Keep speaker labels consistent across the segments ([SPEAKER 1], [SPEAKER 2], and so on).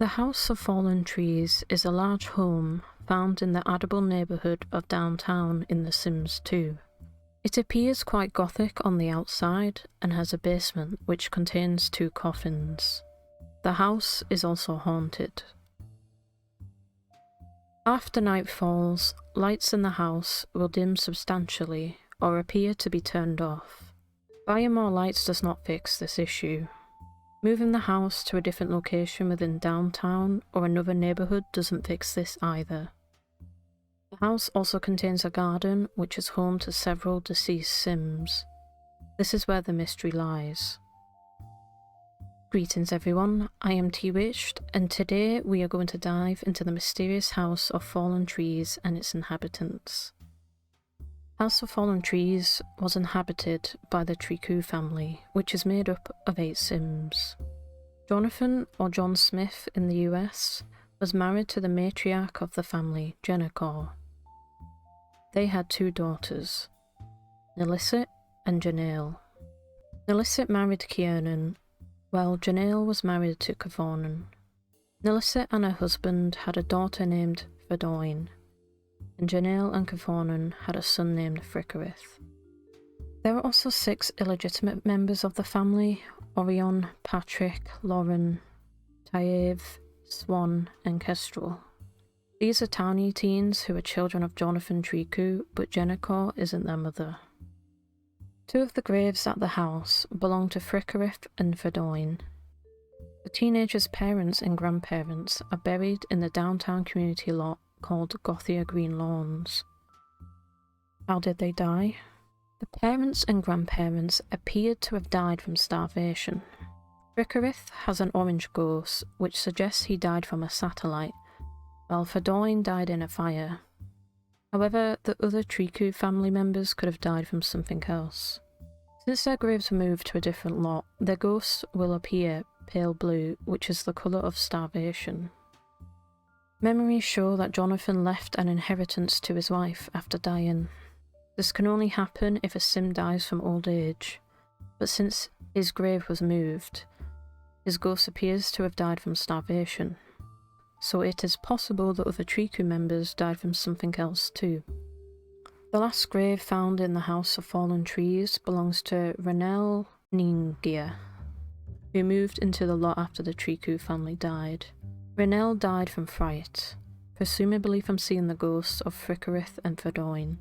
[SPEAKER 1] The House of Fallen Trees is a large home found in the Adable neighbourhood of downtown in The Sims 2. It appears quite gothic on the outside and has a basement which contains 2 coffins. The house is also haunted. After night falls, lights in the house will dim substantially or appear to be turned off. Buying more lights does not fix this issue. Moving the house to a different location within downtown or another neighbourhood doesn't fix this either. The house also contains a garden which is home to several deceased Sims. This is where the mystery lies. Greetings everyone, I am T-Witched, and today we are going to dive into the mysterious House of Fallen Trees and its inhabitants. House of Fallen Trees was inhabited by the Tricou family, which is made up of 8 Sims. Jonathan, or John Smith in the US, was married to the matriarch of the family, Jennifer. They had 2 daughters, Nilissa and Janelle. Nilissa married Kiernan, while Janelle was married to Kavonen. Nilissa and her husband had a daughter named Verdoin, and Janelle and Kavonen had a son named Frickerith. There were also 6 illegitimate members of the family: Orion, Patrick, Lauren, Taev, Swan, and Kestrel. These are tiny teens who are children of Jonathan Tricou, but Jennifer isn't their mother. 2 of the graves at the house belong to Frickerith and Verdoin. The teenagers' parents and grandparents are buried in the downtown community lot called Gothia Green Lawns. How did they die? The parents and grandparents appeared to have died from starvation. Frickerith has an orange ghost, which suggests he died from a satellite, while Verdoin died in a fire. However, the other Tricou family members could have died from something else. Since their graves were moved to a different lot, their ghosts will appear pale blue, which is the colour of starvation. Memories show that Jonathan left an inheritance to his wife after dying. This can only happen if a Sim dies from old age, but since his grave was moved, his ghost appears to have died from starvation. So it is possible that other Tricou members died from something else too. The last grave found in the House of Fallen Trees belongs to Rainelle Neengia, who moved into the lot after the Tricou family died. Rainelle died from fright, presumably from seeing the ghosts of Frickerith and Verdoin.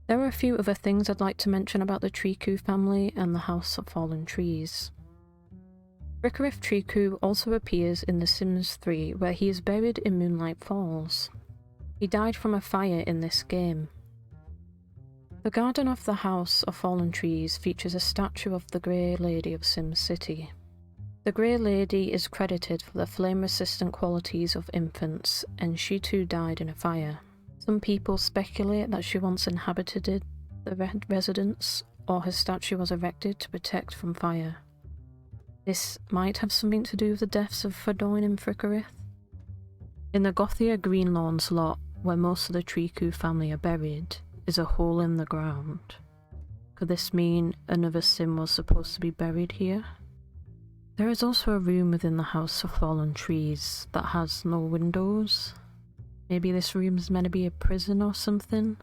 [SPEAKER 1] There are a few other things I'd like to mention about the Tricou family and the House of Fallen Trees. Frickerith Tricou also appears in The Sims 3, where he is buried in Moonlight Falls. He died from a fire in this game. The garden of the House of Fallen Trees features a statue of the Grey Lady of Sim City. The Grey Lady is credited for the flame-resistant qualities of infants, and she too died in a fire. Some people speculate that she once inhabited the residence, or her statue was erected to protect from fire. This might have something to do with the deaths of Verdoin and Frickerith. In the Gothia Green Lawns lot, where most of the Tricou family are buried, is a hole in the ground. Could this mean another Sim was supposed to be buried here? There is also a room within the House of Fallen Trees that has no windows. Maybe this room is meant to be a prison or something?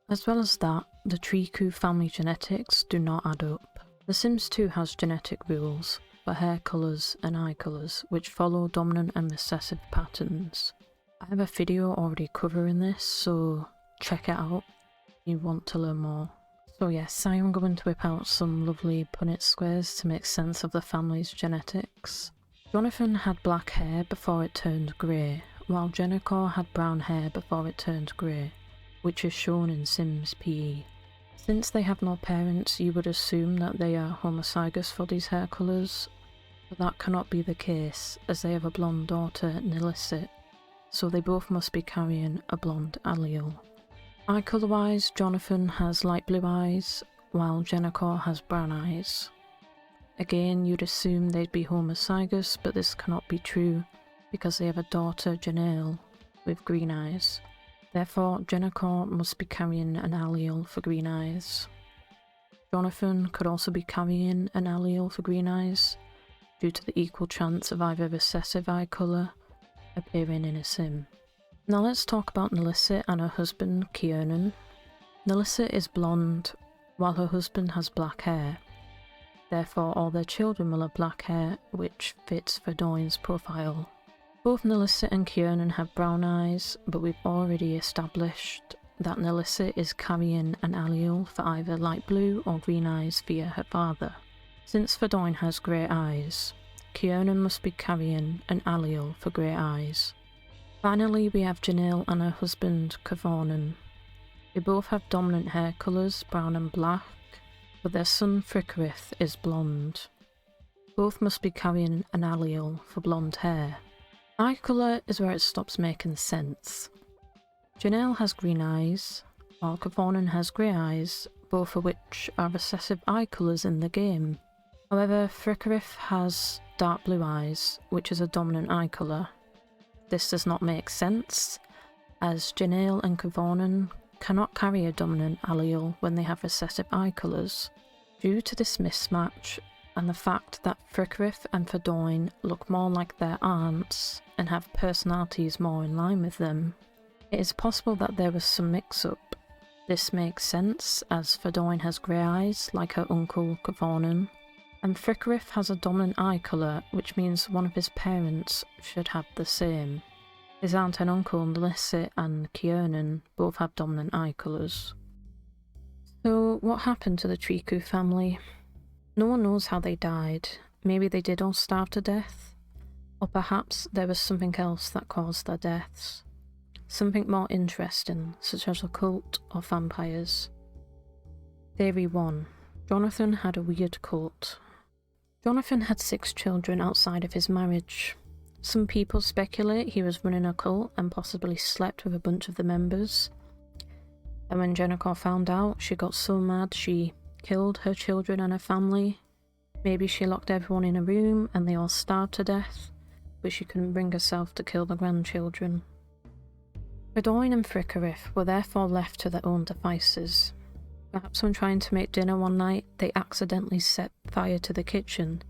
[SPEAKER 1] As well as that, the Tricou family genetics do not add up. The Sims 2 has genetic rules for hair colours and eye colours, which follow dominant and recessive patterns. I have a video already covering this, so check it out if you want to learn more. So yes, I am going to whip out some lovely Punnett squares to make sense of the family's genetics. Jonathan had black hair before it turned grey, while Jennifer had brown hair before it turned grey, which is shown in Sims PE. Since they have no parents, you would assume that they are homozygous for these hair colours, but that cannot be the case, as they have a blonde daughter, Nilissa, so they both must be carrying a blonde allele. Eye colour wise, Jonathan has light blue eyes, while Jennifer has brown eyes. Again, you'd assume they'd be homozygous, but this cannot be true, because they have a daughter, Janelle, with green eyes. Therefore, Jennifer must be carrying an allele for green eyes. Jonathan could also be carrying an allele for green eyes, due to the equal chance of either recessive eye colour appearing in a sim. Now let's talk about Nelissa and her husband Kiernan. Nelissa is blonde, while her husband has black hair. Therefore all their children will have black hair, which fits Verdoine's profile. Both Nelissa and Kiernan have brown eyes, but we've already established that Nelissa is carrying an allele for either light blue or green eyes via her father. Since Verdoine has grey eyes, Kiernan must be carrying an allele for grey eyes. Finally, we have Janelle and her husband Kavanen. They both have dominant hair colours, brown and black, but their son Fricorith is blonde. Both must be carrying an allele for blonde hair. Eye colour is where it stops making sense. Janelle has green eyes, while Kavanen has grey eyes, both of which are recessive eye colours in the game. However, Fricorith has dark blue eyes, which is a dominant eye colour. This does not make sense, as Janelle and Kavanen cannot carry a dominant allele when they have recessive eye colours. Due to this mismatch, and the fact that Fricorith and Verdoine look more like their aunts and have personalities more in line with them, it is possible that there was some mix-up. This makes sense, as Verdoine has grey eyes like her uncle Kavanen, and Fricorith has a dominant eye colour, which means one of his parents should have the same. His aunt and uncle Nelissa and Kiernan both have dominant eye colours. So what happened to the Tricou family? No one knows how they died. Maybe they did all starve to death, or perhaps there was something else that caused their deaths. Something more interesting, such as a cult or vampires. Theory 1. Jonathan had a weird cult. Jonathan had 6 children outside of his marriage. Some people speculate he was running a cult and possibly slept with a bunch of the members. And when Jennifer found out, she got so mad she killed her children and her family. Maybe she locked everyone in a room and they all starved to death, but she couldn't bring herself to kill the grandchildren. Verdoine and Fricorith were therefore left to their own devices. Perhaps when trying to make dinner one night, they accidentally set fire to the kitchen,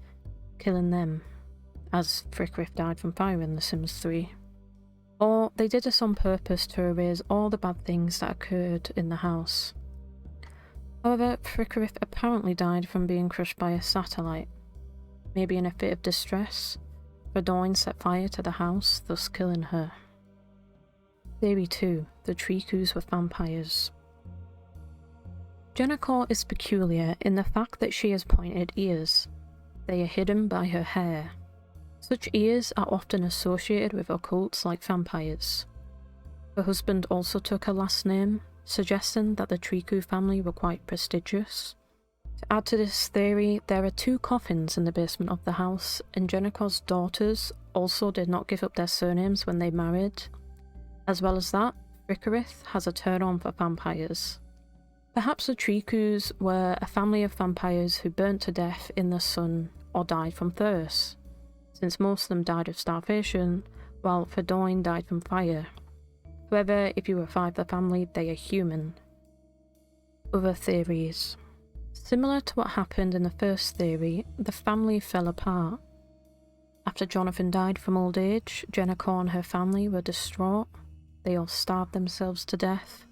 [SPEAKER 1] killing them, as Fricorith died from fire in The Sims 3. Or they did this on purpose to erase all the bad things that occurred in the house. However, Fricorith apparently died from being crushed by a satellite. Maybe in a fit of distress, Verdoine set fire to the house, thus killing her. Theory 2. The Tricous were vampires. Jennifer is peculiar in the fact that she has pointed ears. They are hidden by her hair. Such ears are often associated with occults like vampires. Her husband also took her last name, suggesting that the Tricou family were quite prestigious. To add to this theory, there are 2 coffins in the basement of the house, and Jennifer's daughters also did not give up their surnames when they married. As well as that, Fricorith has a turn-on for vampires. Perhaps the Tricous were a family of vampires who burnt to death in the sun or died from thirst, since most of them died of starvation, while Verdoine died from fire. However, if you revive the family, they are human. Other theories. Similar to what happened in the first theory, the family fell apart. After Jonathan died from old age, Jennifer and her family were distraught. They all starved themselves to death.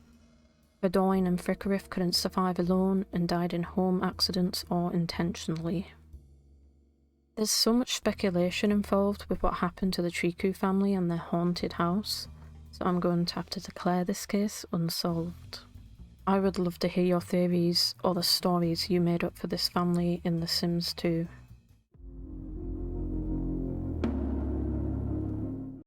[SPEAKER 1] Verdoine and Fricorith couldn't survive alone and died in home accidents or intentionally. There's so much speculation involved with what happened to the Tricou family and their haunted house, so I'm going to have to declare this case unsolved. I would love to hear your theories or the stories you made up for this family in The Sims 2.